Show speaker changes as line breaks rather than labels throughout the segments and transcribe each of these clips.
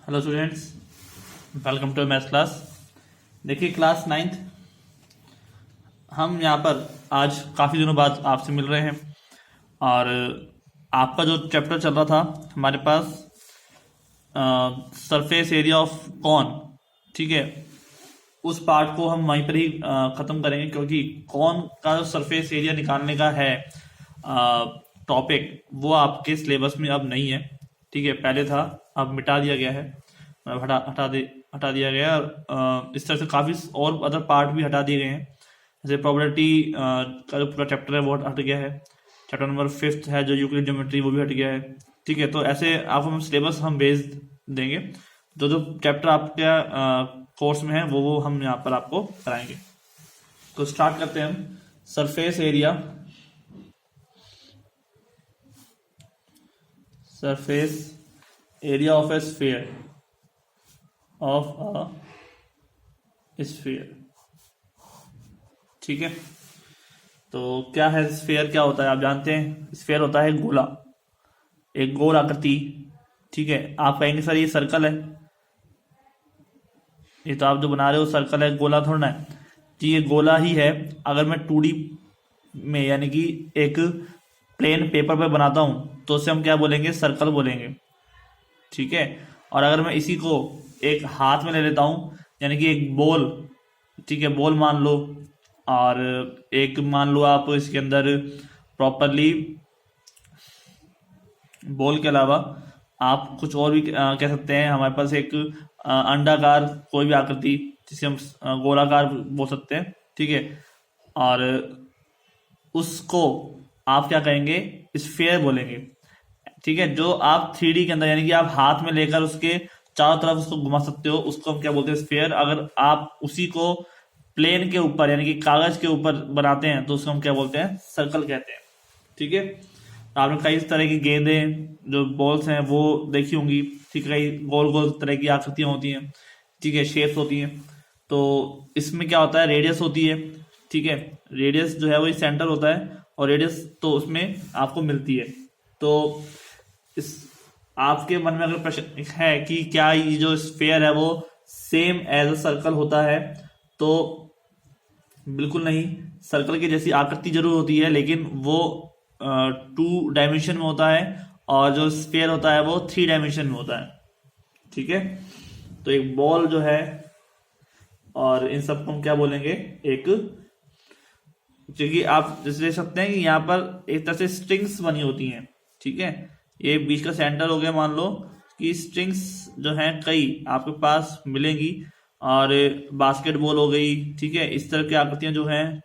Hello students, welcome to maths class. देखिए class 9th हम यहाँ पर आज काफ़ी दिनों बाद आपसे मिल रहे हैं और आपका जो चैप्टर चल रहा था हमारे पास सरफेस एरिया ऑफ कॉन, ठीक है, उस पार्ट को हम वहीं पर ही ख़त्म करेंगे क्योंकि कॉन का जो सरफेस एरिया निकालने का है टॉपिक वो आपके सिलेबस में अब नहीं है। ठीक है, पहले था, अब मिटा दिया गया है, मतलब हटा दिया गया है। और इस तरह से काफ़ी और अदर पार्ट भी हटा दिए गए हैं। जैसे प्रोबेबिलिटी का जो पूरा चैप्टर है वो हट गया है। चैप्टर नंबर 5th है जो यूक्लिड ज्योमेट्री, वो भी हट गया है। ठीक है, तो ऐसे आपको हम सिलेबस हम भेज देंगे, जो जो चैप्टर आपके कोर्स में है वो हम यहाँ पर आपको कराएंगे। तो स्टार्ट करते हैं हम। Surface area of A sphere ठीक है, तो क्या है स्फीयर, क्या होता है आप जानते हैं। स्फीयर होता है गोला, एक गोल आकृति। ठीक है, आप कहेंगे सर ये सर्कल है, ये तो आप जो बना रहे हो सर्कल है, गोला थोड़ा है जी। ये गोला ही है। अगर मैं 2D में यानी कि एक प्लेन पेपर पे बनाता हूं तो उसे हम क्या बोलेंगे, सर्कल बोलेंगे। ठीक है, और अगर मैं इसी को एक हाथ में ले लेता हूं यानी कि एक बॉल, ठीक है, बॉल मान लो, और एक मान लो आप इसके अंदर प्रॉपरली बॉल के अलावा आप कुछ और भी कह सकते हैं। हमारे पास एक अंडाकार कोई भी आकृति जिसे हम गोलाकार बोल सकते हैं। ठीक है, और उसको आप क्या कहेंगे, स्फीयर बोलेंगे। ठीक है, जो आप 3D के अंदर यानी कि आप हाथ में लेकर उसके चारों तरफ उसको घुमा सकते हो, उसको हम क्या बोलते हैं, स्फीयर। अगर आप उसी को प्लेन के ऊपर यानी कि कागज के ऊपर बनाते हैं तो उसको हम क्या बोलते हैं, सर्कल कहते हैं। ठीक है, आपने कई तरह की गेंदें जो बॉल्स हैं वो देखी होंगी। ठीक है, कई गोल गोल तरह की आकृतियां होती हैं। ठीक है, शेप्स होती हैं। तो इसमें क्या होता है, रेडियस होती है। ठीक है, रेडियस जो है वो सेंटर होता है और रेडियस तो उसमें आपको मिलती है। तो इस आपके मन में अगर प्रश्न है कि क्या ये जो स्फीयर है वो सेम एज अ सर्कल होता है, तो बिल्कुल नहीं। सर्कल की जैसी आकृति जरूर होती है लेकिन वो 2 डायमेंशन में होता है और जो स्फीयर होता है वो 3 डायमेंशन में होता है। ठीक है, तो एक बॉल जो है, और इन सबको हम क्या बोलेंगे, एक, क्योंकि आप जैसे देख सकते हैं कि यहाँ पर एक तरह से स्ट्रिंग्स बनी होती हैं। ठीक है, ये बीच का सेंटर हो गया, मान लो कि स्ट्रिंग्स जो हैं कई आपके पास मिलेंगी, और बास्केटबॉल हो गई। ठीक है, इस तरह की आकृतियां जो हैं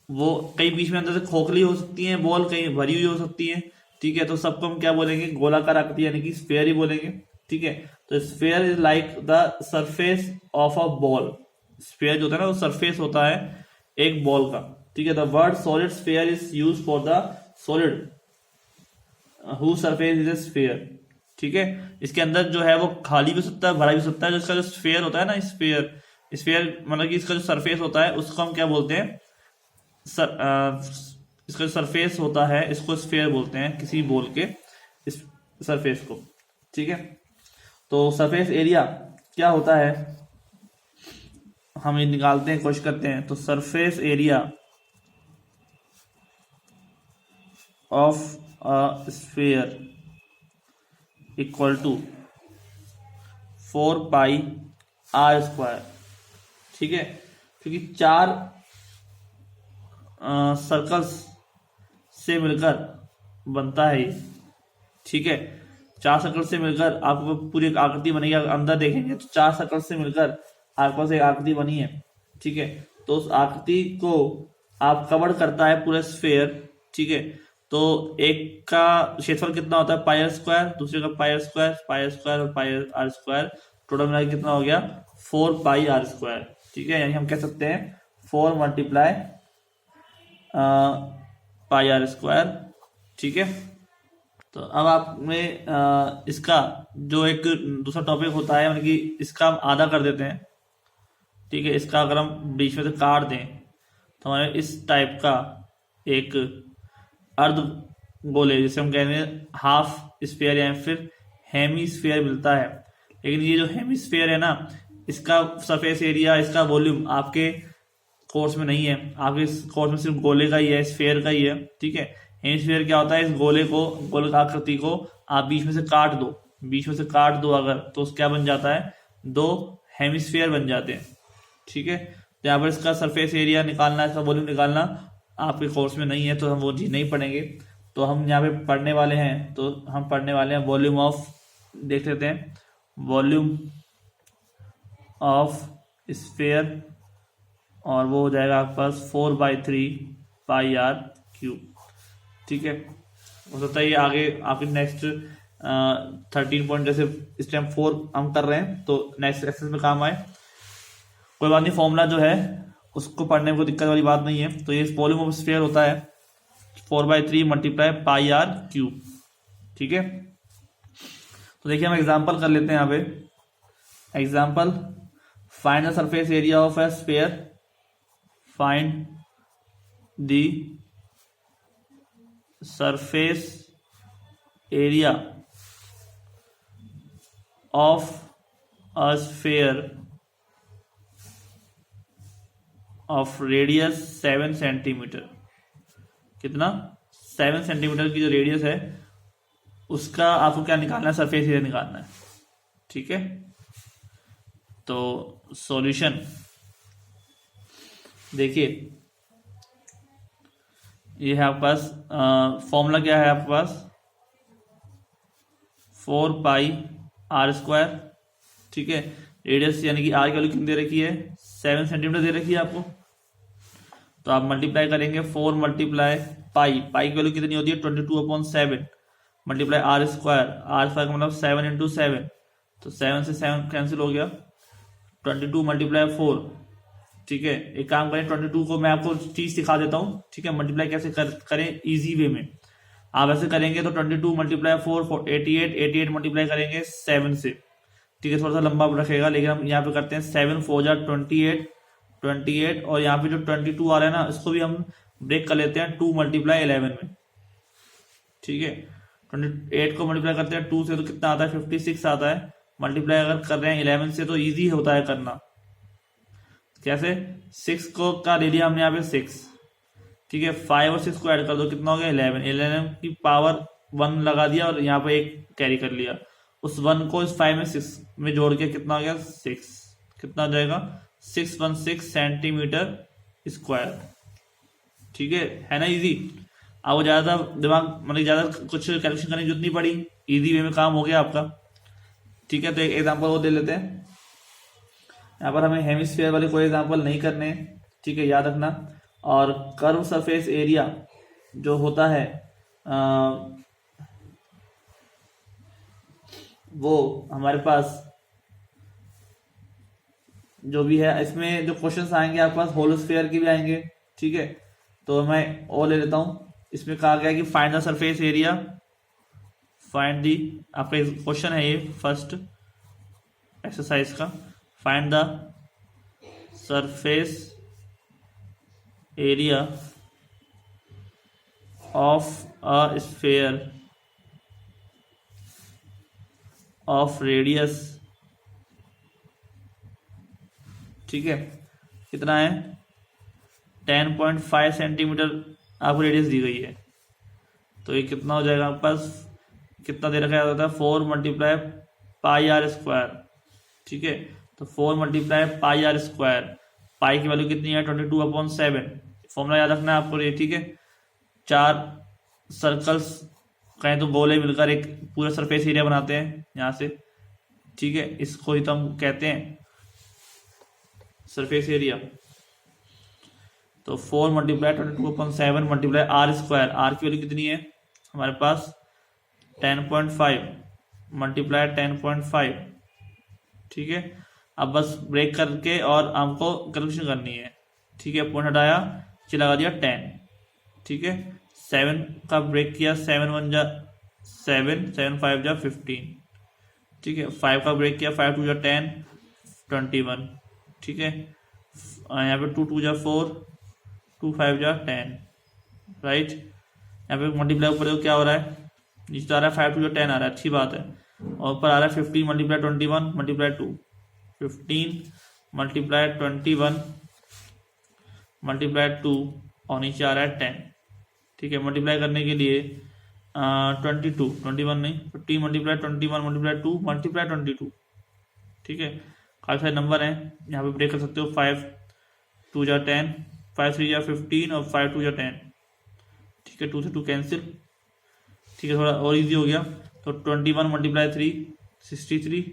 वो कई बीच में अंदर से खोखली हो सकती हैं, बॉल कहीं भरी हुई हो सकती है। ठीक है, तो सबको हम क्या बोलेंगे, गोलाकार आकृति यानी कि स्फीयर ही बोलेंगे। ठीक है, तो sphere is like the surface of a ball. Sphere जो होता है ना वो सरफेस होता है एक बॉल का। ठीक है, the word solid sphere is use for the solid who surface is a sphere. ठीक है, इसके अंदर जो है वो खाली भी हो सकता है, भरा भी हो सकता है। जो इसका जो स्फीयर होता है ना, स्फीयर मतलब कि इसका जो सरफेस होता है उसको हम क्या बोलते हैं, इसका जो सरफेस होता है इसको स्फीयर बोलते हैं, किसी बॉल के इस सरफेस को। ठीक है, तो सरफेस एरिया क्या होता है हम ये निकालते हैं, कोशिश करते हैं। तो surface area of a sphere equal to 4πr²। ठीक है, क्योंकि 4 सर्कल्स से मिलकर बनता है ये। ठीक है, 4 सर्कल से मिलकर आपको पूरी एक आकृति बनेगी। अगर अंदर देखेंगे तो 4 सर्कल से मिलकर आपके पास एक आकृति बनी है। ठीक है, तो उस आकृति को आप कवर करता है पूरा स्फीयर। ठीक है, तो एक का क्षेत्रफल कितना होता है, πr², दूसरे का πr² और πr², टोटल मिला के कितना हो गया, 4πr²। ठीक है, यानी हम कह सकते हैं 4 मल्टीप्लाई πr²। ठीक है, तो अब आप में इसका जो एक दूसरा टॉपिक होता है, मतलब कि इसका हम आधा कर देते हैं। ठीक है, इसका अगर हम बीच में से काट दें तो हमारे इस टाइप का एक अर्ध गोले जिसे हम कहते हैं हाफ स्फीयर या फिर हेमी स्फीयर मिलता है। लेकिन ये जो हेमिस्फेयर है ना, इसका सरफेस एरिया, इसका वॉल्यूम आपके कोर्स में नहीं है। आपके कोर्स में सिर्फ गोले का ही है, स्फेयर का ही है, ठीक है। हेमिस्फेयर क्या होता है, इस गोले को, गोल आकृति को आप बीच में से काट दो, बीच में से काट दो अगर, तो क्या बन जाता है, 2 हेमिस्फेयर बन जाते हैं, ठीक है। तो यहाँ पर इसका सरफेस एरिया निकालना, इसका वॉल्यूम निकालना आपके कोर्स में नहीं है, तो हम वो चीज नहीं पढ़ेंगे। तो हम यहाँ पे पढ़ने वाले हैं, तो हम पढ़ने वाले हैं वॉल्यूम ऑफ, देख लेते हैं, वॉल्यूम ऑफ स्फेयर, और वो हो जाएगा आपके पास 4/3 पाई आर क्यूब, ठीक है। हो सकता है ये आगे आपके नेक्स्ट 13 पॉइंट, जैसे इस टाइम 4 हम कर रहे हैं, तो नेक्स्ट एक्सरसाइज में काम आए, कोई बात नहीं। फॉर्मूला जो है उसको पढ़ने में कोई दिक्कत वाली बात नहीं है। तो ये वॉल्यूम ऑफ स्फीयर होता है 4/3 मल्टीप्लाई पाई आर क्यूब, ठीक है। तो देखिए हम एग्जांपल कर लेते हैं यहाँ पे। Example, find the surface area of A sphere, find the surface area of a sphere of radius 7 centimetre. कितना, 7 सेंटीमीटर की जो रेडियस है उसका आपको क्या निकालना है, सरफेस एरिया निकालना है, ठीक है। तो सॉल्यूशन देखिए, ये है आपके पास फॉर्मूला क्या है आपके पास, 4 पाई आर स्क्वायर, ठीक है। रेडियस यानी कि आर की वैल्यू कितनी दे रखी है, 7 सेंटीमीटर दे रखी है आपको। तो आप मल्टीप्लाई करेंगे 4 मल्टीप्लाई पाई, पाई की वैल्यू कितनी होती है 22/7 multiply r square, r square का मतलब 7 × 7, तो 7 से 7 कैंसिल हो गया, 22 मल्टीप्लाई 4, ठीक है। एक काम करें, 22 को मैं आपको चीज सिखा देता हूँ, ठीक है, मल्टीप्लाई कैसे करें इजी वे में। आप ऐसे करेंगे तो 22 मल्टीप्लाई 4 88, 88 मल्टीप्लाई करेंगे 7 से, ठीक है। थोड़ा सा लंबा रखेगा, लेकिन हम यहाँ पे करते हैं 7 4 जा 28, 28, और यहाँ पे जो 22 आ रहा है ना, इसको भी हम ब्रेक कर लेते हैं 2 मल्टीप्लाई 11 में, ठीक है। 28 को मल्टीप्लाई करते हैं 2 से तो कितना आता है, 56 आता है। मल्टीप्लाई अगर कर रहे हैं 11 से तो इजी होता है करना। कैसे, 6 को का ले लिया हमने यहाँ पे 6, ठीक है। 5 और 6 को ऐड कर दो, कितना हो गया 11, 11 की पावर 1 लगा दिया और यहाँ पे 1 कैरी कर लिया, उस 1 को इस 5 में 6 में जोड़ के कितना हो गया 6, कितना हो जाएगा 616 सेंटीमीटर स्क्वायर, ठीक है ना इजी। आपको ज्यादा दिमाग मतलब ज्यादा कुछ कैलकुलेशन करने की जरूरत नहीं पड़ी, इजी वे में काम हो गया आपका, ठीक है। तो एक एग्जांपल वो दे लेते हैं, यहाँ पर हमें हेमिस्फीयर वाले कोई एग्जांपल नहीं करने, ठीक है, याद रखना। और कर्व सरफेस एरिया जो होता है वो हमारे पास जो भी है, इसमें जो क्वेश्चंस आएंगे आपके पास होलोस्फीयर के भी आएंगे, ठीक है। तो मैं और ले लेता हूं, इसमें कहा गया कि find the surface area, find the, आपका क्वेश्चन है ये फर्स्ट एक्सरसाइज का, find the surface area of a sphere of radius, ठीक है, कितना है 10.5 सेंटीमीटर आपको रेडियस दी गई है। तो ये कितना हो जाएगा आपके पास, कितना दे रखा जाता है 4 मल्टीप्लाई पाई आर स्क्वायर, ठीक है। तो 4 मल्टीप्लाई पाई आर स्क्वायर, पाई की वैल्यू कितनी है 22/7, फॉर्मूला याद रखना है आपको ये, ठीक है। 4 सर्कल्स कहें तो गोले मिलकर एक पूरा सरफेस एरिया बनाते हैं यहाँ से, ठीक है। इसको ही तो हम कहते हैं सरफेस एरिया। तो 4 multiply 22/7 multiply r square, r की वैल्यू कितनी है हमारे पास 10.5 मल्टीप्लाई 10.5, ठीक है। अब बस ब्रेक करके और हमको कैलकुलेशन करनी है, ठीक है। पॉइंट हटाया, नीचे लगा दिया 10, ठीक है। 7 का ब्रेक किया, 7 1 जा 7, 7 5 जा 15, ठीक है। 5 का ब्रेक किया, 5 2 जा 10, 21, ठीक है। यहाँ पे 2 2 जा 4, 2 5 जा 10, राइट। यहाँ पे मल्टीप्लाई ऊपर क्या हो रहा है, नीचे तो आ रहा है 5 2 जा 10 आ रहा है, अच्छी बात है। और ऊपर आ रहा है 15 मल्टीप्लाई 21 मल्टीप्लाई 2, 15 मल्टीप्लाई 21 मल्टीप्लाई 2 और नीचे आ रहा है 10। ठीक है, मल्टीप्लाई करने के लिए 22 21 नहीं 15 मल्टीप्लाई 21 मल्टीप्लाई 2 मल्टीप्लाई 22। ठीक है, काफ़ी सारे नंबर हैं, यहाँ पे ब्रेक कर सकते हो। 5 2 जा 10, 5 3 जा 15 और 5 2 जा 10। ठीक है, 2 से 2 कैंसिल। ठीक है, थोड़ा और इजी हो गया। तो 21 मल्टीप्लाई 3 63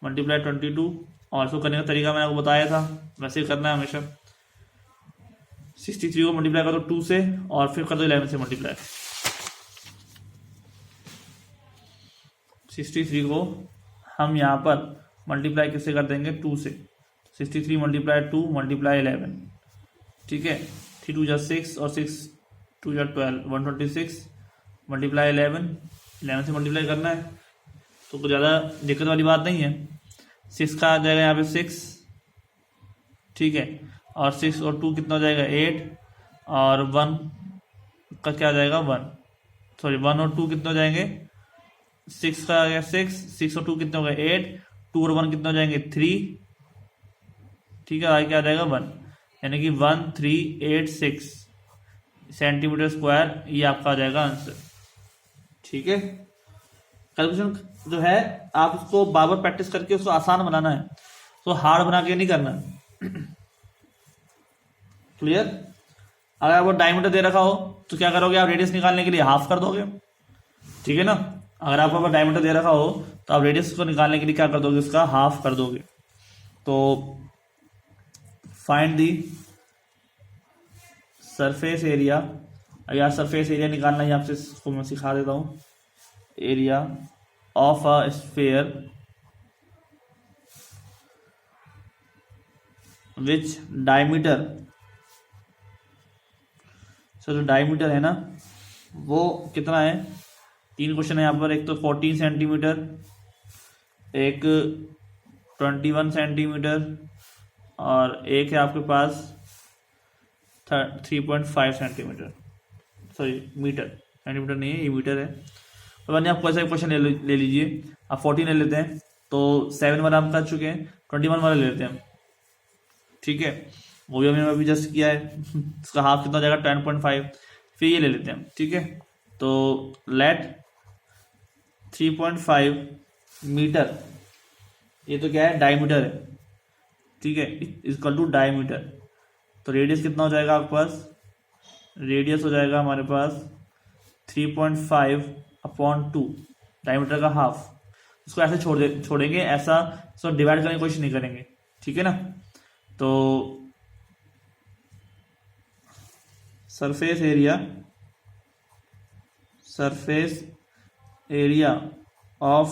मल्टीप्लाई 22, और इसको करने का तरीका मैंने आपको बताया था, वैसे ही करना है हमेशा। 63 को मल्टीप्लाई कर दो 2 से और फिर कर दो 11 से मल्टीप्लाई। 63 को हम यहाँ पर मल्टीप्लाई किससे कर देंगे 2 से। 63 मल्टीप्लाई 2 मल्टीप्लाई 11। ठीक है, 3 2 जा 6 और 6 2 जा 12 126 मल्टीप्लाई 11 से मल्टीप्लाई करना है, तो कुछ ज़्यादा दिक्कत वाली बात नहीं है। 6 का आ जाएगा यहाँ पे 6। ठीक है, और 6 और 2 कितना हो जाएगा 8, और 1 का क्या आ जाएगा 1, सॉरी 1 और 2 कितने हो जाएंगे 6 का आ गया 6 और 2 कितने हो गए 8, 2 और 1 कितने हो जाएंगे 3। ठीक है, आगे क्या आ जाएगा 1, यानी कि 1386 सेंटीमीटर स्क्वायर, ये आपका आ जाएगा आंसर। ठीक है, कैलकुलेशन जो है आप उसको बार बार प्रैक्टिस करके उसको आसान बनाना है, तो हार्ड बना के नहीं करना है। क्लियर। अगर आपको डायमीटर दे रखा हो तो क्या करोगे आप, रेडियस निकालने के लिए हाफ कर दोगे। ठीक है ना, अगर आपको डायमीटर दे रखा हो तो आप रेडियस को निकालने के लिए क्या कर दोगे, उसका हाफ कर दोगे। तो फाइंड दी सरफेस एरिया, या सरफेस एरिया निकालना ही आपसे, इसको मैं सिखा देता हूँ। Area of a sphere which diameter, sir जो डायमीटर है ना वो कितना है, 3 क्वेश्चन है यहाँ पर। एक तो 14 सेंटीमीटर, एक 21 सेंटीमीटर, और एक है आपके पास 3.5 सेंटीमीटर, सॉरी मीटर, सेंटीमीटर नहीं है ये मीटर है। तो मैंने आपको ऐसा क्वेश्चन ले लीजिए, आप 14 ले लेते हैं, तो 7 वाला हम कर चुके हैं, 21 वाला ले लेते हैं। ठीक है, वो भी हमने अभी जस्ट किया है। इसका हाफ कितना हो जाएगा 10.5, फिर ये ले लेते हैं। ठीक है, तो लेट 3.5 मीटर, ये तो क्या है डायमीटर है। ठीक है, इक्वल टू डायमीटर, तो रेडियस कितना हो जाएगा आपके पास, रेडियस हो जाएगा हमारे पास 3.5/2, डायमीटर का हाफ। इसको ऐसे छोड़ेंगे, ऐसा इसको डिवाइड करने की कोशिश नहीं करेंगे। ठीक है ना, तो surface area of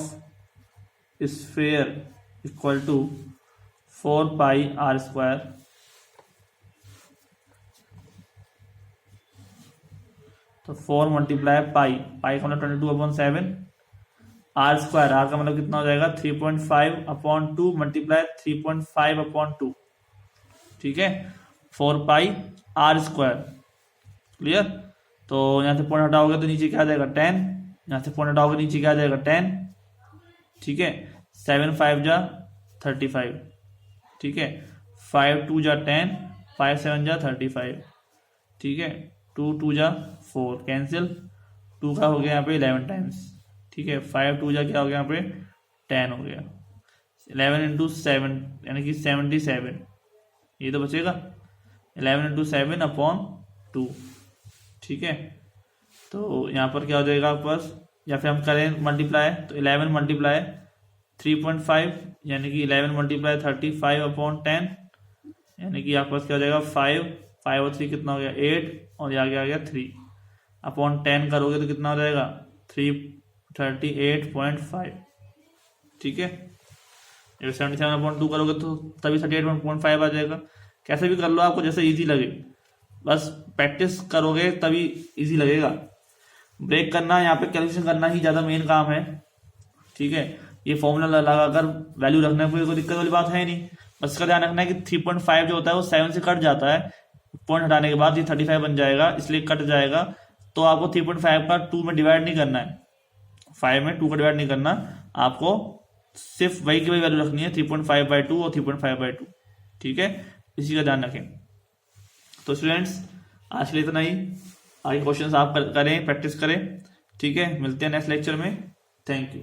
sphere equal to 4πr²। तो 4 मल्टीप्लाई पाई का मतलब 22/7, r², r का मतलब कितना हो जाएगा 3.5/2 मल्टीप्लाई 3.5/2। ठीक है, 4πr²। क्लियर। तो यहाँ से पॉइंट हटाओगे तो नीचे क्या आ जाएगा 10, यहाँ से पॉइंट हटाओगे नीचे क्या आ जाएगा 10। ठीक है, 7 5 जा 35। ठीक है, 5 2 जा 10, 5 7 जा 35। ठीक है, 2 2 जा 4 कैंसिल, 2 का हो गया यहाँ पे 11 टाइम्स। ठीक है, 5 2 जा क्या हो गया यहाँ पे 10 हो गया, 11 × 7 यानी कि 77, ये तो बचेगा 11 × 7/2। ठीक है, तो यहाँ पर क्या हो जाएगा आपके पास, या फिर हम करें मल्टीप्लाई, तो 11 मल्टीप्लाई 3.5 यानी कि 11 मल्टीप्लाई 35/10, यानी कि आपके पास क्या हो जाएगा 5 और 3 कितना हो गया 8, और ये आगे आ गया 3/10 करोगे तो कितना हो जाएगा 338.5। ठीक है, 77/2 करोगे तो तभी 38.5 आ जाएगा। कैसे भी कर लो, आपको जैसे इजी लगे, बस प्रैक्टिस करोगे तभी इजी लगेगा। ब्रेक करना, यहाँ पे कैलकुलेशन करना ही ज़्यादा मेन काम है। ठीक है, ये फॉर्मूला लगाकर वैल्यू रखने में कोई दिक्कत वाली बात है नहीं। बस इसका ध्यान रखना है कि 3.5 जो होता है वो 7 से कट जाता है, पॉइंट हटाने के बाद ये 35 बन जाएगा, इसलिए कट जाएगा। तो आपको 3.5 का 2 में डिवाइड नहीं करना है, 5 में 2 का डिवाइड नहीं करना, आपको सिर्फ वही की वही वैल्यू रखनी है, 3.5/2 और 3.5/2। ठीक है, इसी का ध्यान रखें। तो स्टूडेंट्स आज के लिए इतना ही। आगे क्वेश्चंस आप करें, प्रैक्टिस करें। ठीक है, मिलते हैं नेक्स्ट लेक्चर में। Thank you.